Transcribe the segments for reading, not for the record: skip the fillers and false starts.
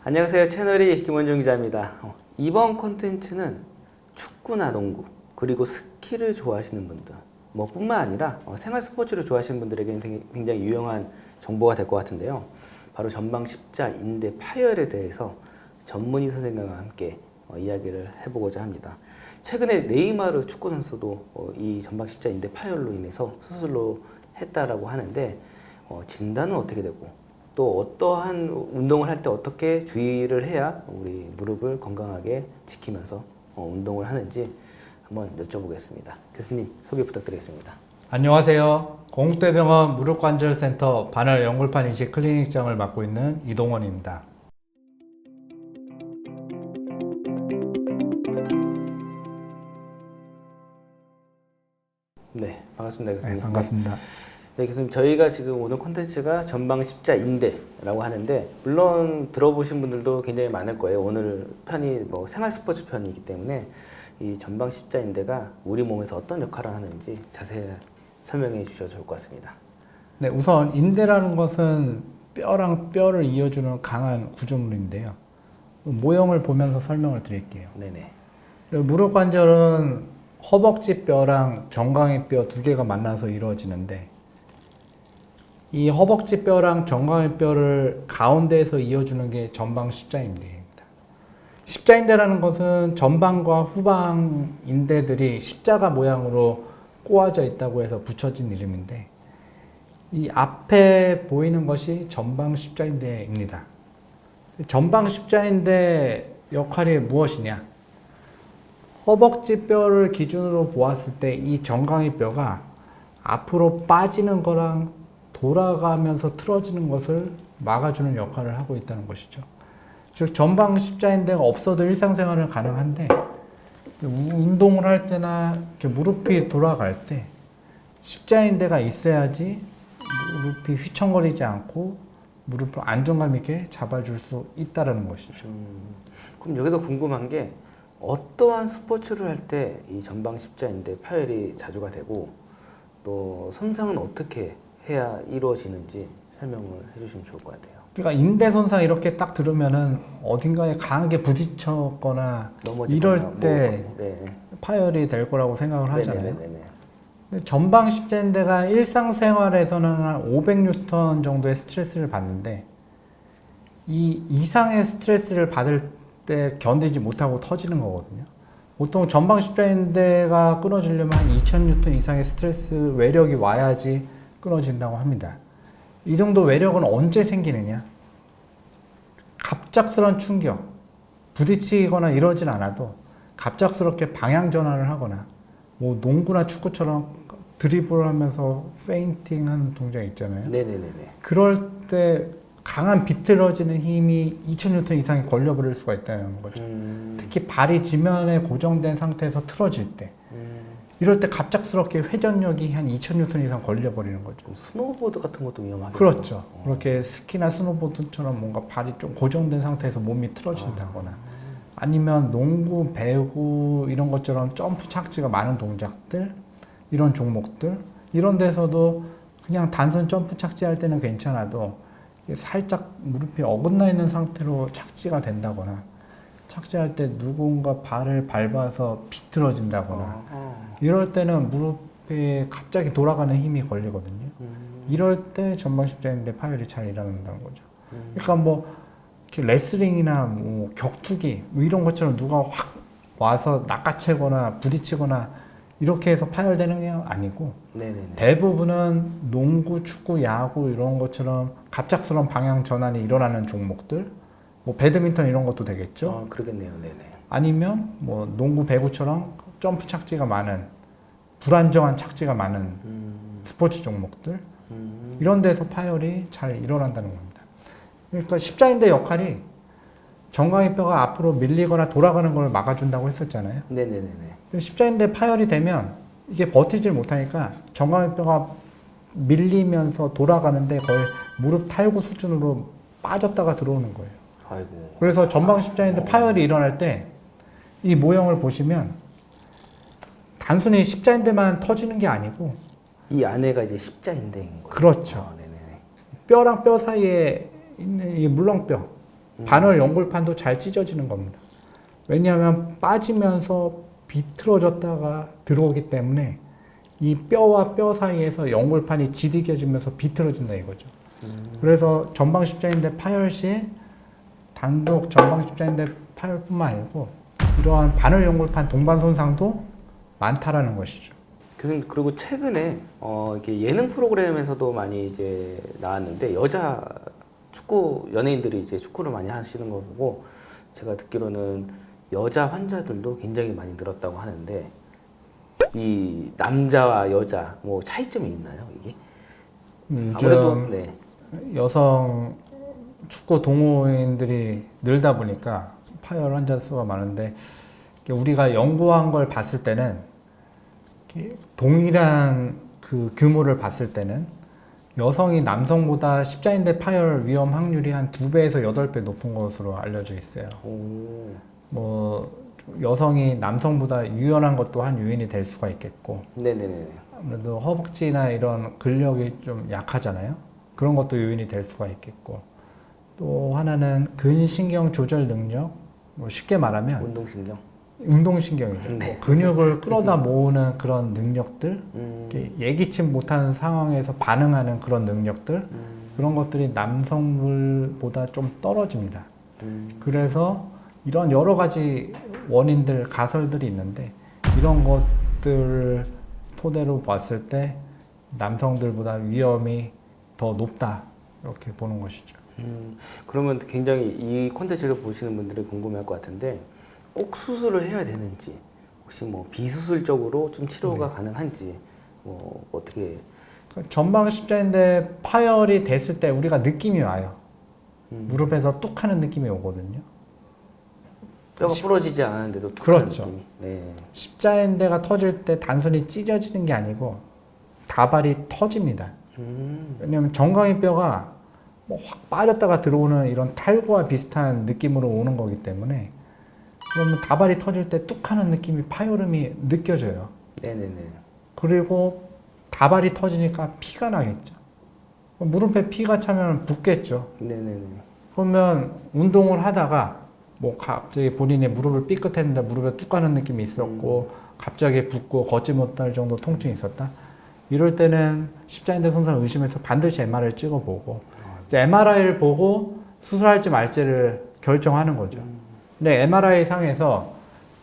안녕하세요. 채널이 김원중 기자입니다. 이번 콘텐츠는 축구나 농구 그리고 스키를 좋아하시는 분들 뿐만 아니라 생활 스포츠를 좋아하시는 분들에게 굉장히 유용한 정보가 될 것 같은데요. 바로 전방 십자 인대 파열에 대해서 전문의 선생님과 함께 이야기를 해보고자 합니다. 최근에 네이마르 축구 선수도 이 전방 십자 인대 파열로 인해서 수술로 했다라고 하는데 진단은 어떻게 되고 또 어떠한 운동을 할 때 어떻게 주의를 해야 우리 무릎을 건강하게 지키면서 운동을 하는지 한번 여쭤보겠습니다. 교수님 소개 부탁드리겠습니다. 안녕하세요. 공국대병원 무릎관절센터 반월 연골판 이식 클리닉장을 맡고 있는 이동원입니다. 네, 반갑습니다, 교수님. 네, 반갑습니다. 네, 교수님, 저희가 지금 오늘 콘텐츠가 전방 십자 인대라고 하는데 물론 들어보신 분들도 굉장히 많을 거예요. 오늘 편이 생활 스포츠 편이기 때문에 이 전방 십자 인대가 우리 몸에서 어떤 역할을 하는지 자세히 설명해 주셔도 좋을 것 같습니다. 네, 우선 인대라는 것은 뼈랑 뼈를 이어주는 강한 구조물인데요. 모형을 보면서 설명을 드릴게요. 네네. 무릎 관절은 허벅지 뼈랑 정강이 뼈 두 개가 만나서 이루어지는데 이 허벅지 뼈랑 정강이 뼈를 가운데에서 이어주는 게 전방 십자인대입니다. 십자인대라는 것은 전방과 후방 인대들이 십자가 모양으로 꼬아져 있다고 해서 붙여진 이름인데 이 앞에 보이는 것이 전방 십자인대입니다. 전방 십자인대 역할이 무엇이냐? 허벅지 뼈를 기준으로 보았을 때 이 정강이 뼈가 앞으로 빠지는 거랑 돌아가면서 틀어지는 것을 막아주는 역할을 하고 있다는 것이죠. 즉 전방 십자인대가 없어도 일상생활은 가능한데 운동을 할 때나 이렇게 무릎이 돌아갈 때 십자인대가 있어야지 무릎이 휘청거리지 않고 무릎을 안정감 있게 잡아줄 수 있다는 것이죠. 그럼 여기서 궁금한 게 어떠한 스포츠를 할 때 이 전방 십자인대 파열이 자주가 되고 또 손상은 어떻게 해야 이루어지는지 설명을 해주시면 좋을 것 같아요. 그러니까 인대 손상 이렇게 딱 들으면은 어딘가에 강하게 부딪혔거나 이럴 때 파열이 될 거라고 생각을 하잖아요. 근데 전방 십자인대가 일상생활에서는 한 500뉴턴 정도의 스트레스를 받는데 이 이상의 스트레스를 받을 때 견디지 못하고 터지는 거거든요. 보통 전방 십자인대가 끊어지려면 한 2000뉴턴 이상의 스트레스 외력이 와야지 끊어진다고 합니다. 이 정도 외력은 언제 생기느냐? 갑작스런 충격, 부딪히거나 이러진 않아도 갑작스럽게 방향 전환을 하거나 농구나 축구처럼 드리블을 하면서 페인팅 하는 동작 있잖아요. 네네네. 그럴 때 강한 비틀어지는 힘이 2000뉴턴 이상이 걸려버릴 수가 있다는 거죠. 특히 발이 지면에 고정된 상태에서 틀어질 때 이럴 때 갑작스럽게 회전력이 한 2000뉴턴 이상 걸려버리는 거죠. 스노우보드 같은 것도 위험하겠죠? 그렇죠. 그렇게 스키나 스노보드처럼 뭔가 발이 좀 고정된 상태에서 몸이 틀어진다거나 아니면 농구, 배구 이런 것처럼 점프 착지가 많은 동작들 이런 종목들 이런 데서도 그냥 단순 점프 착지할 때는 괜찮아도 살짝 무릎이 어긋나 있는 상태로 착지가 된다거나 착지할 때 누군가 발을 밟아서 비틀어진다거나 이럴 때는 무릎에 갑자기 돌아가는 힘이 걸리거든요. 이럴 때 전방 십자인대 파열이 잘 일어난다는 거죠. 그러니까 이렇게 레슬링이나 격투기 이런 것처럼 누가 확 와서 낚아채거나 부딪히거나 이렇게 해서 파열되는 게 아니고 대부분은 농구, 축구, 야구 이런 것처럼 갑작스러운 방향 전환이 일어나는 종목들 배드민턴 이런 것도 되겠죠. 그러겠네요. 네네. 아니면 농구, 배구처럼 점프 착지가 많은 불안정한 착지가 많은 스포츠 종목들 이런 데서 파열이 잘 일어난다는 겁니다. 그러니까 십자인대 역할이 정강이 뼈가 앞으로 밀리거나 돌아가는 걸 막아준다고 했었잖아요. 네네네. 십자인대 파열이 되면 이게 버티질 못하니까 정강이 뼈가 밀리면서 돌아가는데 거의 무릎 탈구 수준으로 빠졌다가 들어오는 거예요. 아이고. 그래서 전방 십자인대 파열이 일어날 때 이 모형을 보시면 단순히 십자인대만 터지는 게 아니고 이 안에가 이제 십자인대인 거예요. 그렇죠. 네네. 뼈랑 뼈 사이에 있는 이 물렁뼈 반월 연골판도 잘 찢어지는 겁니다. 왜냐하면 빠지면서 비틀어졌다가 들어오기 때문에 이 뼈와 뼈 사이에서 연골판이 지디겨지면서 비틀어진다 이거죠. 그래서 전방십자인대 파열 시 단독 전방십자인대 파열뿐만 아니고 이러한 반월 연골판 동반 손상도 많다라는 것이죠. 교수님, 그리고 최근에 이렇게 예능 프로그램에서도 많이 이제 나왔는데 여자 축구 연예인들이 이제 축구를 많이 하시는 거 보고 제가 듣기로는 여자 환자들도 굉장히 많이 늘었다고 하는데 이 남자와 여자 뭐 차이점이 있나요, 이게? 아무래도 요즘 네. 여성 축구 동호인들이 늘다 보니까 파열 환자 수가 많은데 우리가 연구한 걸 봤을 때는 동일한 그 규모를 봤을 때는 여성이 남성보다 십자인대 파열 위험 확률이 한 2배에서 8배 높은 것으로 알려져 있어요. 오. 뭐 여성이 남성보다 유연한 것도 한 요인이 될 수가 있겠고, 네네네. 아무래도 허벅지나 이런 근력이 좀 약하잖아요. 그런 것도 요인이 될 수가 있겠고, 또 하나는 근신경 조절 능력, 뭐 쉽게 말하면 운동신경. 운동신경이죠. 네. 뭐 근육을 끌어다 모으는 그런 능력들, 이렇게 예기치 못한 상황에서 반응하는 그런 능력들, 그런 것들이 남성들보다 좀 떨어집니다. 그래서 이런 여러 가지 원인들, 가설들이 있는데 이런 것들을 토대로 봤을 때 남성들보다 위험이 더 높다 이렇게 보는 것이죠. 그러면 굉장히 이 콘텐츠를 보시는 분들이 궁금해할 것 같은데 꼭 수술을 해야 되는지 혹시 뭐 비수술적으로 좀 치료가 가능한지 뭐 어떻게 전방 십자인대 파열이 됐을 때 우리가 느낌이 와요. 무릎에서 뚝 하는 느낌이 오거든요. 뼈가 부러지지 않았는데도 툭 그렇죠. 하는 느낌이. 네. 십자인대가 터질 때 단순히 찢어지는 게 아니고 다발이 터집니다. 왜냐하면 정강이 뼈가 뭐 확 빠졌다가 들어오는 이런 탈구와 비슷한 느낌으로 오는 거기 때문에 그러면 다발이 터질 때 뚝 하는 느낌이 파열음이 느껴져요. 네네네. 그리고 다발이 터지니까 피가 나겠죠. 무릎에 피가 차면 붓겠죠. 네네네. 그러면 운동을 하다가 뭐 갑자기 본인이 무릎을 삐끗했는데 무릎에 뚝 가는 느낌이 있었고 갑자기 붓고 걷지 못할 정도 통증이 있었다. 이럴 때는 십자인대 손상을 의심해서 반드시 MRI를 찍어보고 이제 MRI를 보고 수술할지 말지를 결정하는 거죠. 근데 MRI 상에서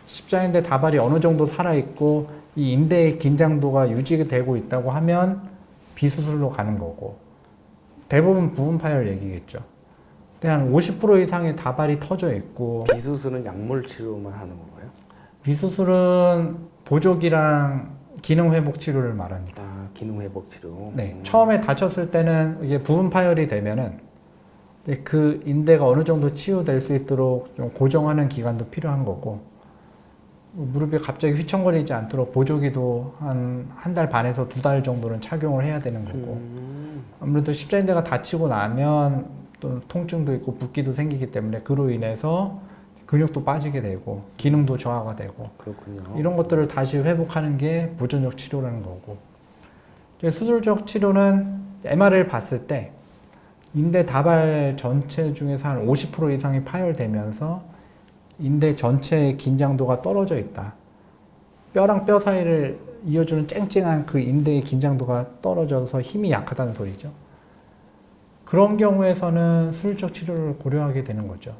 십자인대 다발이 어느 정도 살아있고 이 인대의 긴장도가 유지되고 있다고 하면 비수술로 가는 거고 대부분 부분 파열 얘기겠죠. 근데 한 50% 이상의 다발이 터져 있고 비수술은 약물 치료만 하는 건가요? 비수술은 보조기랑 기능 회복 치료를 말합니다. 아, 기능 회복 치료. 네, 처음에 다쳤을 때는 이게 부분 파열이 되면은 그 인대가 어느 정도 치유될 수 있도록 좀 고정하는 기간도 필요한 거고 무릎이 갑자기 휘청거리지 않도록 보조기도 한 달 반에서 2달 정도는 착용을 해야 되는 거고 아무래도 십자인대가 다치고 나면 또 통증도 있고 붓기도 생기기 때문에 그로 인해서 근육도 빠지게 되고 기능도 저하가 되고 그렇군요. 이런 것들을 다시 회복하는 게 보존적 치료라는 거고 이제 수술적 치료는 MRI를 봤을 때 인대 다발 전체 중에서 한 50% 이상이 파열되면서 인대 전체의 긴장도가 떨어져 있다. 뼈랑 뼈 사이를 이어주는 쨍쨍한 그 인대의 긴장도가 떨어져서 힘이 약하다는 소리죠. 그런 경우에서는 수술적 치료를 고려하게 되는 거죠.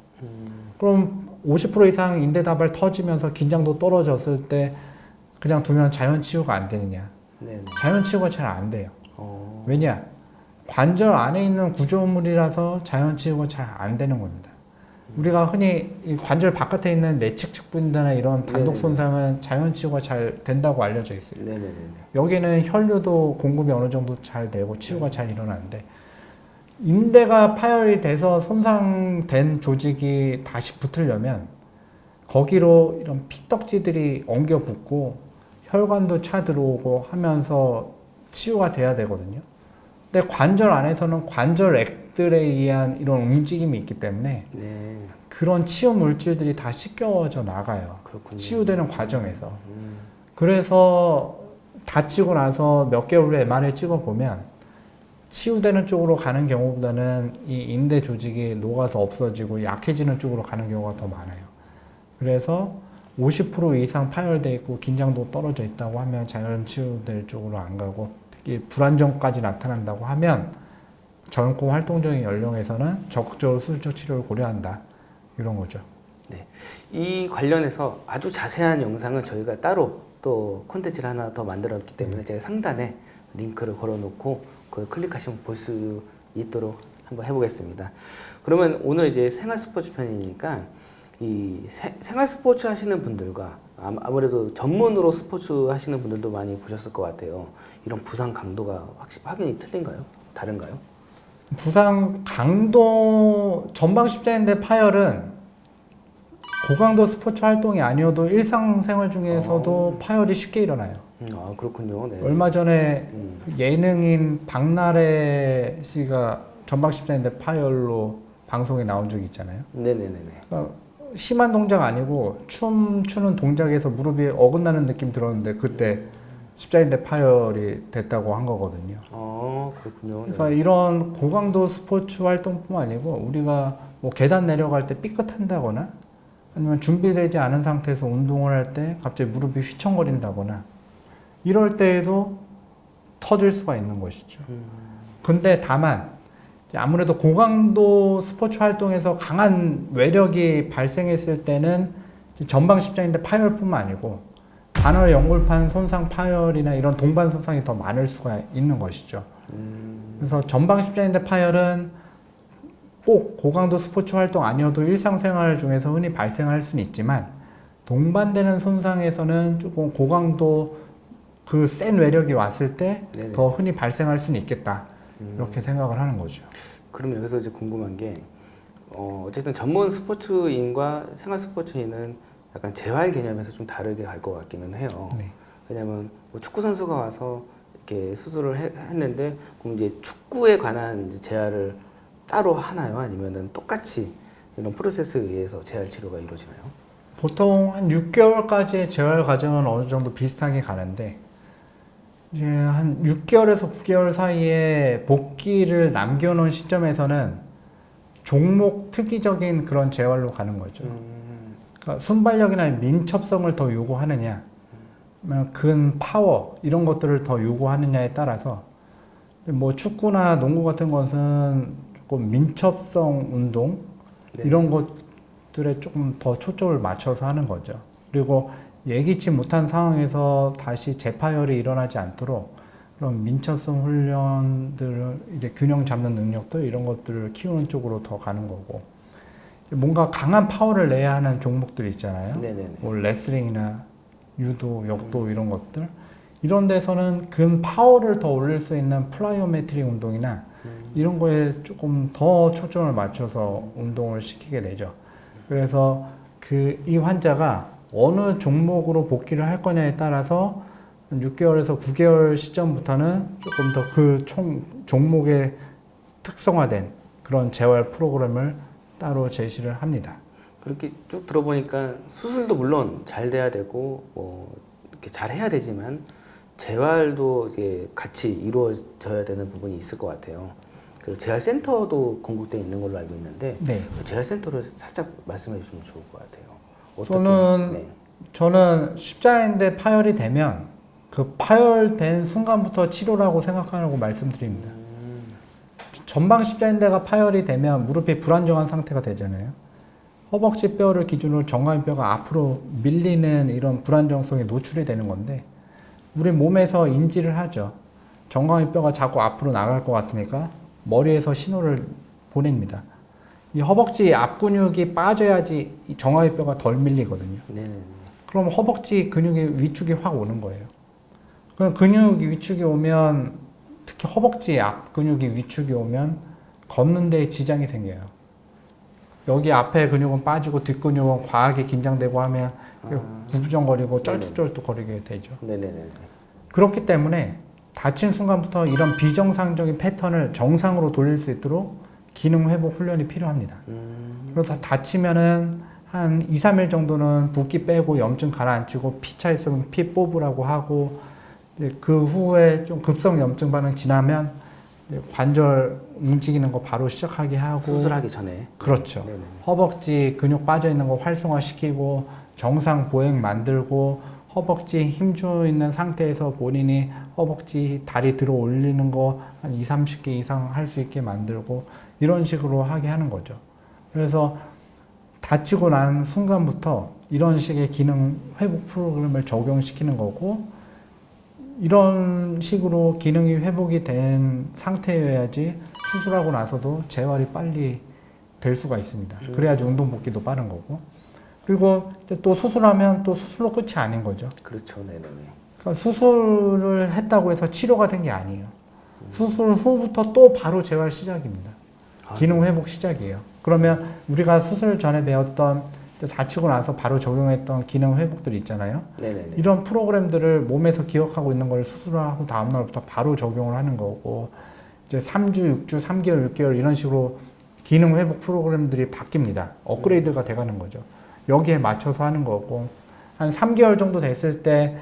그럼 50% 이상 인대 다발 터지면서 긴장도 떨어졌을 때 그냥 두면 자연 치유가 안 되느냐? 네. 자연 치유가 잘 안 돼요. 왜냐? 관절 안에 있는 구조물이라서 자연 치유가 잘 안 되는 겁니다. 우리가 흔히 이 관절 바깥에 있는 내측측부인대나 이런 단독 손상은 자연 치유가 잘 된다고 알려져 있어요. 네네네. 여기는 혈류도 공급이 어느 정도 잘 되고 치유가 잘 일어나는데 인대가 파열이 돼서 손상된 조직이 다시 붙으려면 거기로 이런 피떡지들이 엉겨 붙고 혈관도 차 들어오고 하면서 치유가 돼야 되거든요. 근데 관절 안에서는 관절액들에 의한 이런 움직임이 있기 때문에 네. 그런 치유 물질들이 다 씻겨져 나가요. 그렇군요. 치유되는 과정에서. 그래서 다치고 나서 몇 개월 후에 MRI 찍어보면 치유되는 쪽으로 가는 경우보다는 이 인대 조직이 녹아서 없어지고 약해지는 쪽으로 가는 경우가 더 많아요. 그래서 50% 이상 파열돼 있고 긴장도 떨어져 있다고 하면 자연 치유될 쪽으로 안 가고, 특히 불안정까지 나타난다고 하면 젊고 활동적인 연령에서는 적극적으로 수술적 치료를 고려한다, 이런 거죠. 네. 이 관련해서 아주 자세한 영상은 저희가 따로 또 콘텐츠를 하나 더 만들었기 때문에 제가 상단에 링크를 걸어놓고 그걸 클릭하시면 볼 수 있도록 한번 해보겠습니다. 그러면 오늘 이제 생활 스포츠 편이니까 이 생활 스포츠 하시는 분들과 아무래도 전문으로 스포츠 하시는 분들도 많이 보셨을 것 같아요. 이런 부상 강도가 확연히 틀린가요? 다른가요? 부상 강도, 전방 십자인대 파열은 고강도 스포츠 활동이 아니어도 일상생활 중에서도 파열이 쉽게 일어나요. 아, 그렇군요. 네. 얼마 전에 예능인 박나래 씨가 전방 십자인대 파열로 방송에 나온 적이 있잖아요. 네네네네. 그러니까 심한 동작 아니고 춤추는 동작에서 무릎이 어긋나는 느낌 들었는데 그때 십자인대 파열이 됐다고 한 거거든요. 그렇군요. 그래서 네. 이런 고강도 스포츠 활동뿐만 아니고 우리가 뭐 계단 내려갈 때 삐끗한다거나 아니면 준비되지 않은 상태에서 운동을 할 때 갑자기 무릎이 휘청거린다거나 이럴 때에도 터질 수가 있는 것이죠. 근데 다만 아무래도 고강도 스포츠 활동에서 강한 외력이 발생했을 때는 전방 십자인대 파열뿐만 아니고 반월 연골판 손상 파열이나 이런 동반 손상이 더 많을 수가 있는 것이죠. 그래서 전방 십자인대 파열은 꼭 고강도 스포츠 활동 아니어도 일상생활 중에서 흔히 발생할 수는 있지만 동반되는 손상에서는 조금 고강도 그 센 외력이 왔을 때 더 흔히 발생할 수는 있겠다, 이렇게 생각을 하는 거죠. 그럼 여기서 이제 궁금한 게 어쨌든 전문 스포츠인과 생활 스포츠인은 약간 재활 개념에서 좀 다르게 갈 것 같기는 해요. 네. 왜냐하면 뭐 축구 선수가 와서 이렇게 수술을 했는데 그럼 이제 축구에 관한 이제 재활을 따로 하나요? 아니면은 똑같이 이런 프로세스에 의해서 재활 치료가 이루어지나요? 보통 한 6개월까지의 재활 과정은 어느 정도 비슷하게 가는데 이제 한 6개월에서 9개월 사이에 복귀를 남겨놓은 시점에서는 종목 특이적인 그런 재활로 가는 거죠. 그러니까 순발력이나 민첩성을 더 요구하느냐, 근 파워 이런 것들을 더 요구하느냐에 따라서 뭐 축구나 농구 같은 것은 조금 민첩성 운동 이런 것들에 조금 더 초점을 맞춰서 하는 거죠. 그리고 예기치 못한 상황에서 다시 재파열이 일어나지 않도록 그런 민첩성 훈련들을 이제 균형 잡는 능력들 이런 것들을 키우는 쪽으로 더 가는 거고, 뭔가 강한 파워를 내야 하는 종목들 있잖아요. 네네네. 뭐 레슬링이나 유도, 역도 이런 것들 이런 데서는 근 파워를 더 올릴 수 있는 플라이오메트릭 운동이나 이런 거에 조금 더 초점을 맞춰서 운동을 시키게 되죠. 그래서 이 환자가 어느 종목으로 복귀를 할 거냐에 따라서 6개월에서 9개월 시점부터는 조금 더 그 종목에 특성화된 그런 재활 프로그램을 따로 제시를 합니다. 그렇게 쭉 들어보니까 수술도 물론 잘 돼야 되고 뭐 이렇게 잘 해야 되지만 재활도 이제 같이 이루어져야 되는 부분이 있을 것 같아요. 그래서 재활센터도 건국대에 있는 걸로 알고 있는데 네. 그 재활센터를 살짝 말씀해 주시면 좋을 것 같아요. 저는 십자인대 파열이 되면 그 파열된 순간부터 치료라고 생각하라고 말씀드립니다. 전방 십자인대가 파열이 되면 무릎이 불안정한 상태가 되잖아요. 허벅지 뼈를 기준으로 정강이 뼈가 앞으로 밀리는 이런 불안정성에 노출이 되는 건데 우리 몸에서 인지를 하죠. 정강이 뼈가 자꾸 앞으로 나갈 것 같으니까 머리에서 신호를 보냅니다. 이 허벅지 앞 근육이 빠져야지 이 정강이 뼈가 덜 밀리거든요. 네. 그럼 허벅지 근육의 위축이 확 오는 거예요. 그럼 근육 위축이 오면 특히 허벅지 앞 근육이 위축이 오면 걷는 데에 지장이 생겨요. 여기 앞에 근육은 빠지고 뒷 근육은 과하게 긴장되고 하면 구부정거리고 쩔뚝쩔뚝거리게 되죠. 네네네. 그렇기 때문에 다친 순간부터 이런 비정상적인 패턴을 정상으로 돌릴 수 있도록 기능 회복 훈련이 필요합니다. 그래서 다치면은 한 2, 3일 정도는 붓기 빼고 염증 가라앉히고 피 차 있으면 피 뽑으라고 하고 그 후에 좀 급성 염증 반응 지나면 이제 관절 움직이는 거 바로 시작하게 하고 수술하기 전에. 그렇죠. 네네. 허벅지 근육 빠져 있는 거 활성화시키고 정상 보행 만들고 허벅지 힘주 있는 상태에서 본인이 허벅지 다리 들어 올리는 거 한 2, 30개 이상 할 수 있게 만들고 이런 식으로 하게 하는 거죠. 그래서 다치고 난 순간부터 이런 식의 기능 회복 프로그램을 적용시키는 거고 이런 식으로 기능이 회복이 된 상태여야지 수술하고 나서도 재활이 빨리 될 수가 있습니다. 그래야지 운동 복귀도 빠른 거고. 그리고 이제 또 수술하면 또 수술로 끝이 아닌 거죠. 그렇죠. 네네네. 그러니까 수술을 했다고 해서 치료가 된 게 아니에요. 수술 후부터 또 바로 재활 시작입니다. 기능 회복 시작이에요. 그러면 우리가 수술 전에 배웠던 다치고 나서 바로 적용했던 기능 회복들이 있잖아요. 네네네. 이런 프로그램들을 몸에서 기억하고 있는 걸 수술하고 다음 날부터 바로 적용을 하는 거고 이제 3주, 6주, 3개월, 6개월 이런 식으로 기능 회복 프로그램들이 바뀝니다. 업그레이드가 돼가는 거죠. 여기에 맞춰서 하는 거고 한 3개월 정도 됐을 때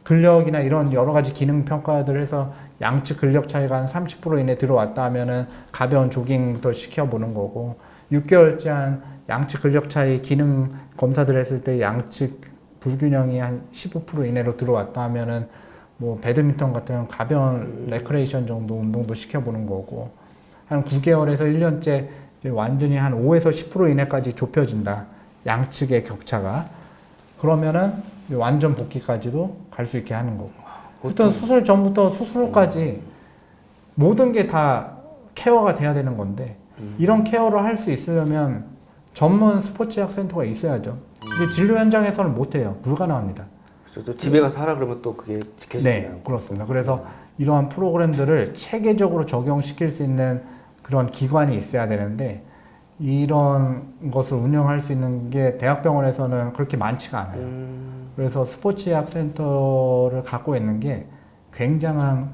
근력이나 이런 여러 가지 기능 평가들을 해서 양측 근력 차이가 한 30% 이내 들어왔다 하면은 가벼운 조깅부터 시켜보는 거고 6개월째 한 양측 근력 차이 기능 검사들 했을 때 양측 불균형이 한 15% 이내로 들어왔다 하면은 뭐 배드민턴 같은 가벼운 레크레이션 정도 운동도 시켜보는 거고 한 9개월에서 1년째 완전히 한 5에서 10% 이내까지 좁혀진다. 양측의 격차가. 그러면은 완전 복귀까지도 갈 수 있게 하는 거고. 일단 수술 전부터 수술 후까지 모든 게 다 케어가 돼야 되는 건데 이런 케어를 할 수 있으려면 전문 스포츠의학 센터가 있어야죠. 이게 진료 현장에서는 못해요. 불가능합니다. 또 집에 가서 하라 그러면 또 그게 지켜지지 네, 않고. 그렇습니다. 그래서 이러한 프로그램들을 체계적으로 적용시킬 수 있는 그런 기관이 있어야 되는데 이런 것을 운영할 수 있는 게 대학병원에서는 그렇게 많지가 않아요. 그래서 스포츠의학 센터를 갖고 있는 게 굉장한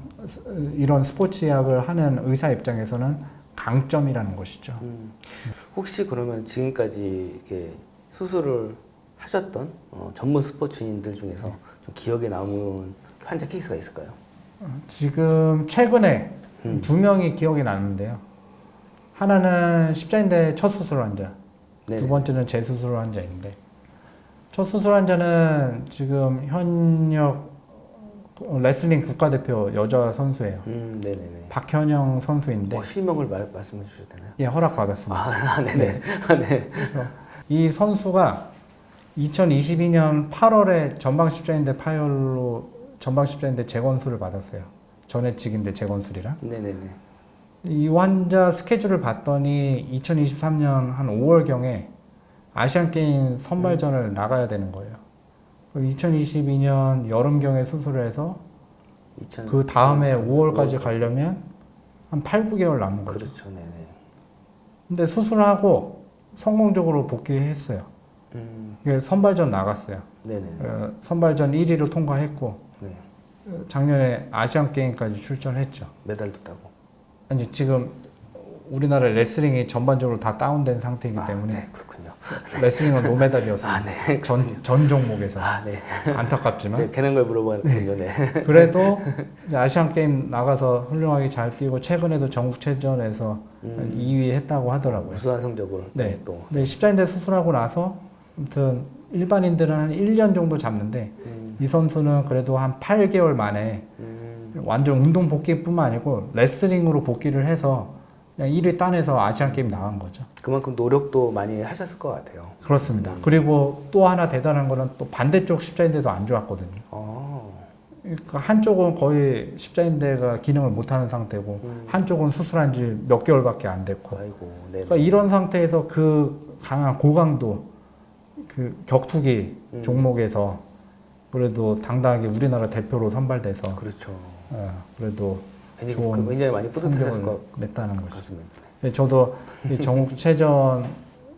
이런 스포츠의학을 하는 의사 입장에서는 강점이라는 것이죠. 혹시 그러면 지금까지 이렇게 수술을 하셨던 전문 스포츠인들 중에서 좀 기억에 남은 환자 케이스가 있을까요? 지금 최근에 두 명이 기억이 나는데요. 하나는 십자인대 첫 수술 환자, 네네. 두 번째는 재수술 환자인데 첫 수술 환자는 지금 현역 레슬링 국가대표 여자 선수예요. 네네네. 박현영 선수인데 실명을 말씀해 주셔도 되나요? 예, 허락받았습니다. 아, 네네. 네. 그래서 이 선수가 2022년 8월에 전방십자인대 파열로 전방십자인대 재건술을 받았어요. 전해직인대 재건술이랑. 네네네. 이 환자 스케줄을 봤더니 2023년 한 5월경에 아시안게임 선발전을 나가야 되는 거예요. 2022년 여름경에 수술을 해서 그 다음에 5월까지 가려면 한 8, 9개월 남은 거죠. 그렇죠. 네네. 근데 수술하고 성공적으로 복귀했어요. 이게 선발전 나갔어요. 네네. 선발전 1위로 통과했고 네. 작년에 아시안게임까지 출전했죠. 메달도 따고. 아니 지금 우리나라 레슬링이 전반적으로 다 다운된 상태이기 때문에 네, 그렇군요. 레슬링은 노메달이었습니다. 네. 전 종목에서. 네. 안타깝지만. 걔는 걸 물어봤거든요. 네. 그래도 아시안 게임 나가서 훌륭하게 잘 뛰고 최근에도 전국체전에서 2위 했다고 하더라고요. 우수한 성적을. 네. 또. 근데 십자인대 수술하고 나서 아무튼 일반인들은 한 1년 정도 잡는데 이 선수는 그래도 한 8개월 만에 완전 운동 복귀뿐만 아니고 레슬링으로 복귀를 해서 그냥 1위 따내서 아시안 게임 나간 거죠. 그만큼 노력도 많이 하셨을 것 같아요. 그렇습니다. 그리고 또 하나 대단한 거는 또 반대쪽 십자인대도 안 좋았거든요. 그러니까 한쪽은 거의 십자인대가 기능을 못하는 상태고 한쪽은 수술한 지 몇 개월밖에 안 됐고. 아이고. 네. 그러니까 이런 상태에서 그 강한 고강도 그 격투기 종목에서 그래도 당당하게 우리나라 대표로 선발돼서 그렇죠. 그래도 좋은 굉장히 많이 뿌듯하실 성적을 것 냈다는 것이죠. 같습니다. 네, 저도 이 전국체전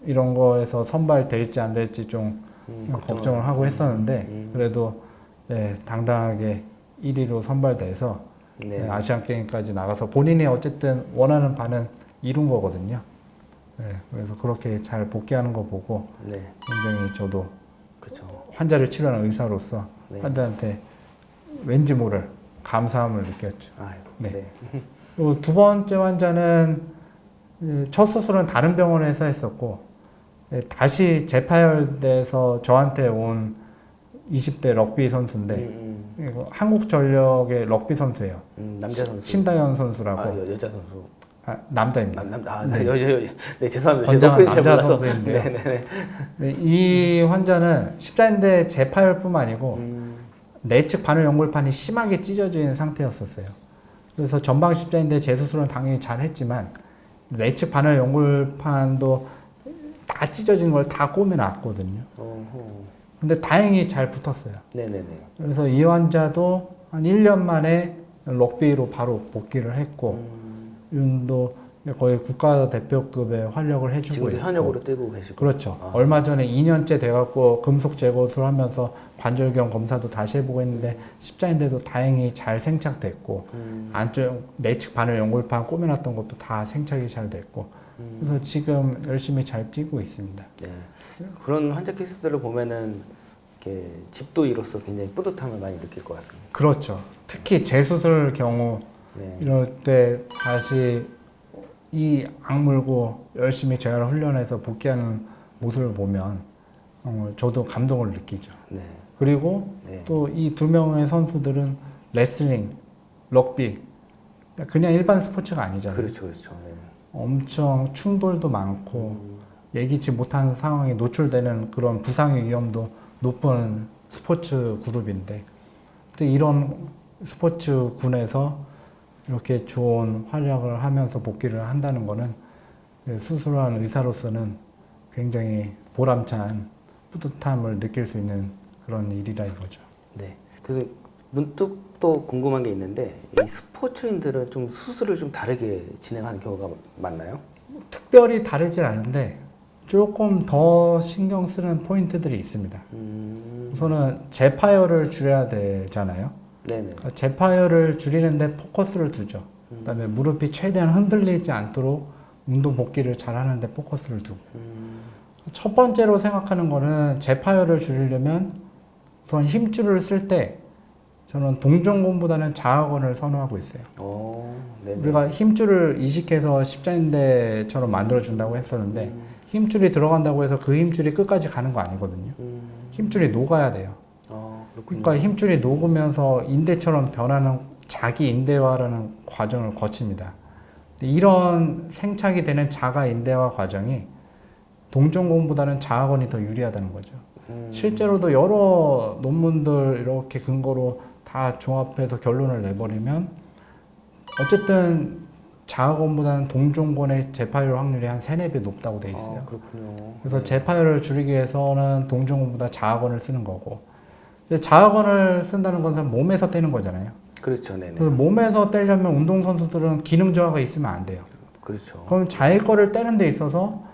이런 거에서 선발될지 안 될지 좀 걱정을 하고 했었는데 그래도 네, 당당하게 1위로 선발돼서 네. 아시안 게임까지 나가서 본인이 어쨌든 원하는 바는 이룬 거거든요. 네, 그래서 그렇게 잘 복귀하는 거 보고 네. 굉장히 저도 그렇죠. 환자를 치료하는 의사로서 네. 환자한테 왠지 모를 감사함을 느꼈죠. 아이고. 네. 네. 그리고 두 번째 환자는 첫 수술은 다른 병원에서 했었고 다시 재파열돼서 저한테 온 20대 럭비 선수인데 이거 한국전력의 럭비 선수예요. 남자 선수. 신다현 선수라고. 여자 선수. 남자입니다. 네, 죄송합니다. 건장한 잘 남자 몰라서. 선수인데요. 네, 이 환자는 십자인대 재파열뿐만 아니고 내측 바늘 연골판이 심하게 찢어진 상태였었어요. 그래서 전방 십자인대 재수술은 당연히 잘 했지만 내측 바늘 연골판도 다 찢어진 걸 다 꼬매놨거든요. 근데 다행히 잘 붙었어요. 네네네. 그래서 이 환자도 한 1년 만에 럭비로 바로 복귀를 했고 윤도 거의 국가대표급의 활약을 해주고 지금도 있고 현역으로 뛰고 계시고. 그렇죠. 아. 얼마 전에 2년째 돼갖고 금속 재고술 하면서 관절경 검사도 다시 해보고 했는데 십자인대도 다행히 잘 생착됐고 안쪽 내측 바늘 연골판 꼬매놨던 것도 다 생착이 잘 됐고 그래서 지금 열심히 잘 뛰고 있습니다. 네. 그런 환자 케이스들을 보면은 이렇게 집도이로서 굉장히 뿌듯함을 많이 느낄 것 같습니다. 그렇죠. 특히 재수술 경우 네. 이럴 때 다시 이 악물고 열심히 재활 훈련해서 복귀하는 모습을 보면 저도 감동을 느끼죠. 네. 그리고 네. 또 이 두 명의 선수들은 레슬링, 럭비 그냥 일반 스포츠가 아니잖아요. 그렇죠, 그렇죠. 네. 엄청 충돌도 많고 예기치 못한 상황에 노출되는 그런 부상의 위험도 높은 스포츠 그룹인데 근데 이런 스포츠 군에서 이렇게 좋은 활약을 하면서 복귀를 한다는 거는 수술한 의사로서는 굉장히 보람찬 뿌듯함을 느낄 수 있는 그런 일이라 이거죠. 네. 그래서 문득 또 궁금한 게 있는데 이 스포츠인들은 좀 수술을 좀 다르게 진행하는 경우가 많나요? 특별히 다르진 않은데 조금 더 신경 쓰는 포인트들이 있습니다. 우선은 재파열을 줄여야 되잖아요. 네네. 재파열을 줄이는데 포커스를 두죠. 그다음에 무릎이 최대한 흔들리지 않도록 운동 복귀를 잘 하는데 포커스를 두고 첫 번째로 생각하는 거는 재파열을 줄이려면 우선 힘줄을 쓸 때 저는 동전곤보다는 자하건을 선호하고 있어요. 네네. 우리가 힘줄을 이식해서 십자인대처럼 만들어준다고 했었는데 힘줄이 들어간다고 해서 그 힘줄이 끝까지 가는 거 아니거든요. 힘줄이 녹아야 돼요. 그러니까 힘줄이 녹으면서 인대처럼 변하는 자기 인대화라는 과정을 거칩니다. 이런 생착이 되는 자가 인대화 과정이 동전곤보다는 자하건이 더 유리하다는 거죠. 실제로도 여러 논문들 이렇게 근거로 다 종합해서 결론을 내버리면 어쨌든 자하건보다는 동전곤의 재파열 확률이 한 3, 4배 높다고 돼 있어요. 그렇군요. 그래서 네. 재파열을 줄이기 위해서는 동전곤보다 자하건을 쓰는 거고 자하건을 쓴다는 것은 몸에서 떼는 거잖아요. 그렇죠. 네네. 그래서 몸에서 떼려면 운동선수들은 기능 저하가 있으면 안 돼요. 그렇죠. 그럼 자기 거를 떼는 데 있어서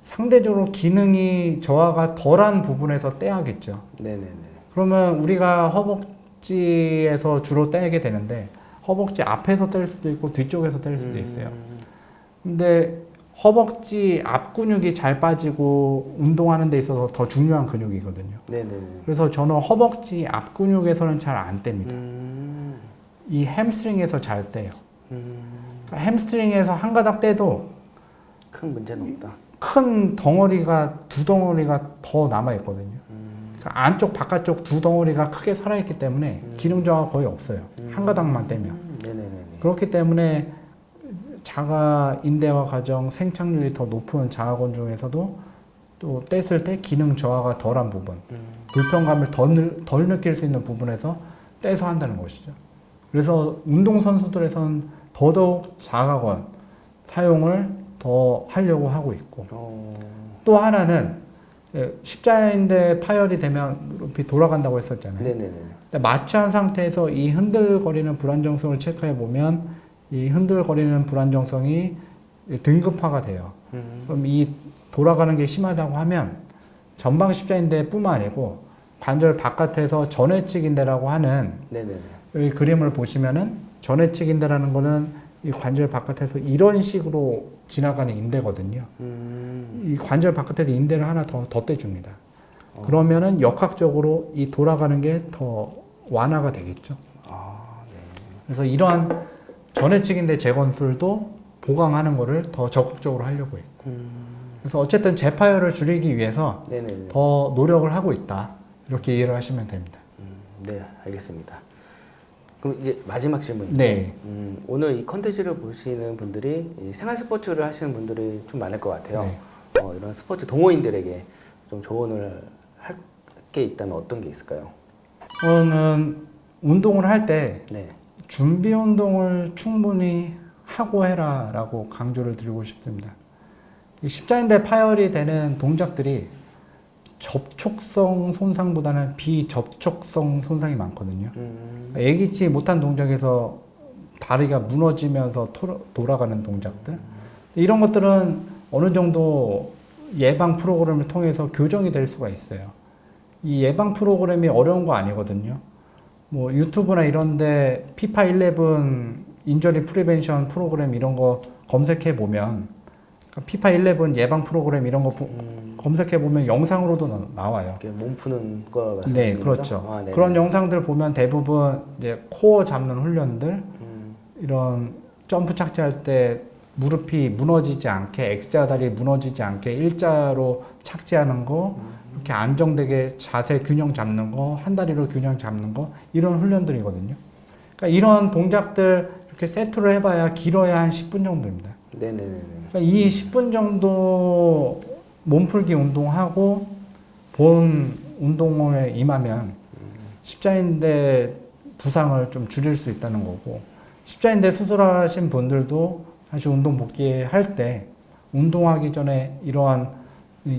상대적으로 기능이 저하가 덜한 부분에서 떼야겠죠. 네네네. 그러면 우리가 허벅지에서 주로 떼게 되는데 허벅지 앞에서 뗄 수도 있고 뒤쪽에서 뗄 수도 있어요. 근데 허벅지 앞 근육이 잘 빠지고 운동하는 데 있어서 더 중요한 근육이거든요. 네네네. 그래서 저는 허벅지 앞 근육에서는 잘 안 뗍니다. 이 햄스트링에서 잘 떼요. 햄스트링에서 한 가닥 떼도 큰 문제는 없다. 큰 덩어리가 두 덩어리가 더 남아 있거든요. 그러니까 안쪽 바깥쪽 두 덩어리가 크게 살아있기 때문에 기능 저하가 거의 없어요. 한 가닥만 떼면. 네네네. 그렇기 때문에 자가 인대화 과정 생착률이 더 높은 자하건 중에서도 또 뗐을 때 기능 저하가 덜한 부분, 불편감을 덜 느낄 수 있는 부분에서 떼서 한다는 것이죠. 그래서 운동선수들에서는 더더욱 자하건 사용을 더 하려고 하고 있고 또 하나는 십자인대 파열이 되면 무릎이 돌아간다고 했었잖아요. 네네네. 마취한 상태에서 이 흔들거리는 불안정성을 체크해 보면 이 흔들거리는 불안정성이 등급화가 돼요. 그럼 이 돌아가는 게 심하다고 하면 전방 십자인대뿐만 아니고 관절 바깥에서 전회측인대라고 하는 네네네. 여기 그림을 보시면은 전회측인대라는 거는 이 관절 바깥에서 이런 식으로 지나가는 인대거든요. 이 관절 바깥에서 인대를 하나 더 떼줍니다. 그러면은 역학적으로 이 돌아가는 게 더 완화가 되겠죠. 네. 그래서 이러한 전해측인데 재건술도 보강하는 거를 더 적극적으로 하려고 해요. 그래서 어쨌든 재파열을 줄이기 위해서 네네네. 더 노력을 하고 있다. 이렇게 이해를 하시면 됩니다. 네, 알겠습니다. 그럼 이제 마지막 질문이에요. 네. 오늘 이 컨텐츠를 보시는 분들이 이 생활 스포츠를 하시는 분들이 좀 많을 것 같아요. 네. 이런 스포츠 동호인들에게 좀 조언을 할 게 있다면 어떤 게 있을까요? 저는 운동을 할 때 네. 준비 운동을 충분히 하고 해라라고 강조를 드리고 싶습니다. 이 십자인대 파열이 되는 동작들이 접촉성 손상보다는 비접촉성 손상이 많거든요. 예기치 못한 동작에서 다리가 무너지면서 돌아가는 동작들 이런 것들은 어느 정도 예방 프로그램을 통해서 교정이 될 수가 있어요. 이 예방 프로그램이 어려운 거 아니거든요. 뭐 유튜브나 이런데 피파 11 인저리 프리벤션 프로그램 이런 거 검색해 보면 피파 11 예방 프로그램 이런 거 검색해 보면 영상으로도 나와요. 몸 푸는 거 네, 말씀하시는 그렇죠. 거죠? 네네. 그런 영상들 보면 대부분 이제 코어 잡는 훈련들, 이런 점프 착지할 때 무릎이 무너지지 않게, X자 다리 무너지지 않게 일자로 착지하는 거, 이렇게 안정되게 자세 균형 잡는 거, 한 다리로 균형 잡는 거, 이런 훈련들이거든요. 그러니까 이런 동작들 이렇게 세트로 해봐야 길어야 한 10분 정도입니다. 네네네. 그러니까 이 10분 정도 몸풀기 운동하고 본 운동에 임하면 십자인대 부상을 좀 줄일 수 있다는 거고, 십자인대 수술하신 분들도 다시 운동 복귀할 때 운동하기 전에 이러한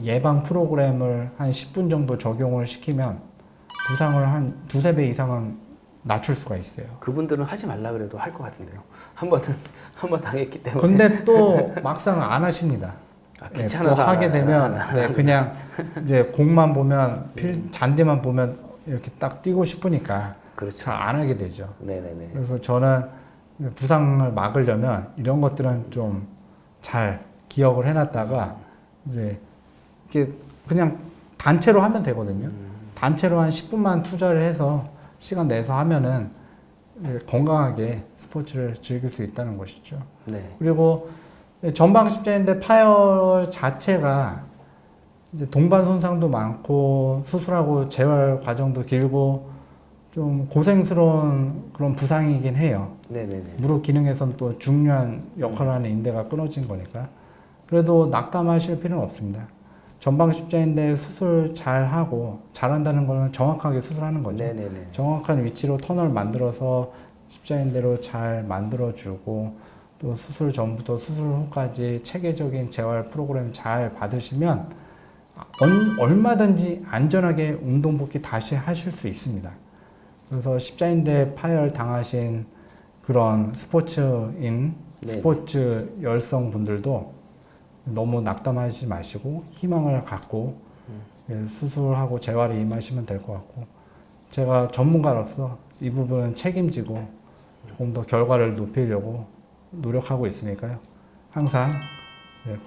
예방 프로그램을 한 10분 정도 적용을 시키면 부상을 한 두세 배 이상은 낮출 수가 있어요. 그분들은 하지 말라 그래도 할 것 같은데요. 한번 당했기 때문에. 근데 또 막상 안 하십니다. 네, 또 귀찮아서 하게 되면 네, 그냥 이제 공만 보면 잔디만 보면 이렇게 딱 뛰고 싶으니까 그렇죠. 잘 안 하게 되죠. 네네네. 그래서 저는 부상을 막으려면 이런 것들은 좀 잘 기억을 해놨다가 이제 이렇게 그냥 단체로 하면 되거든요. 단체로 한 10분만 투자를 해서 시간 내서 하면은 건강하게 스포츠를 즐길 수 있다는 것이죠. 네. 그리고 전방 십자인대 파열 자체가 이제 동반 손상도 많고 수술하고 재활 과정도 길고 좀 고생스러운 그런 부상이긴 해요. 네네네. 무릎 기능에선 또 중요한 역할을 하는 인대가 끊어진 거니까. 그래도 낙담하실 필요는 없습니다. 전방 십자인대 수술 잘 하고 잘한다는 거는 정확하게 수술하는 거죠. 네네네. 정확한 위치로 터널 만들어서 십자인대로 잘 만들어주고 또 수술 전부터 수술 후까지 체계적인 재활 프로그램 잘 받으시면 얼마든지 안전하게 운동 복귀 다시 하실 수 있습니다. 그래서 십자인대 파열 당하신 그런 스포츠인, 네. 스포츠 열성 분들도 너무 낙담하지 마시고 희망을 갖고 수술하고 재활에 임하시면 될 것 같고, 제가 전문가로서 이 부분은 책임지고 조금 더 결과를 높이려고 노력하고 있으니까요. 항상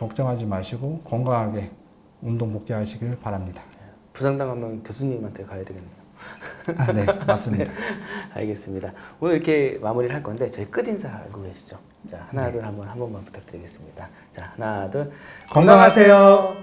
걱정하지 마시고 건강하게 운동 복귀하시길 바랍니다. 부상당하면 교수님한테 가야 되겠네요. 아, 네, 맞습니다. 네, 알겠습니다. 오늘 이렇게 마무리를 할 건데 저희 끝인사 알고 계시죠? 자, 하나 둘 한 번만 부탁드리겠습니다. 자, 하나 둘 건강하세요.